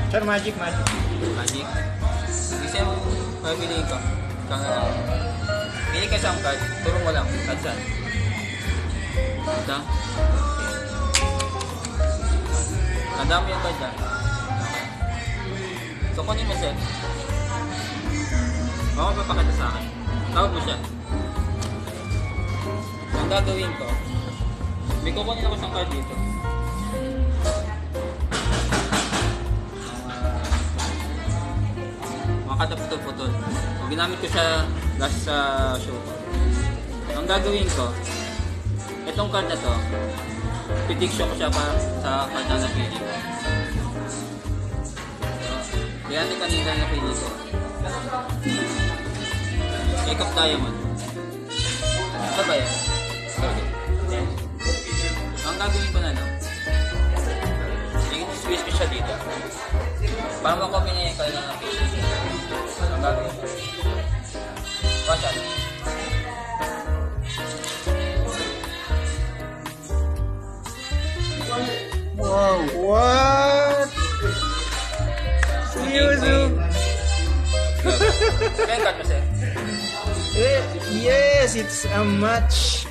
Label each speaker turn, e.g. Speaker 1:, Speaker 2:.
Speaker 1: Sir, magic.
Speaker 2: Magic. Kasi yung pabili ko. Pili ka sa card. Turo mo lang. At saan? Ito. Nadami yung card dyan. So, kunin mo siya. Baka papakita sa akin. Tawag mo siya. Ang gagawin ko, may kukunin ako sa card dito. Makataputol-putol. So, ginamit ko siya last sa show. Ang gagawin ko, itong card na to, prediction ko siya pa sa card na napili ko. So, yan yung kanina na napili ko. Take up diamond. Ito ba yan? Okay. Ang gagawin ko na lang, switch ko siya dito. Para makopi niya yung kailangan ng fish. Ang gagawin ko. Watch out.
Speaker 1: Wow! What? Seryoso?
Speaker 2: Kaya cut mo sir.
Speaker 1: Yes, it's a match.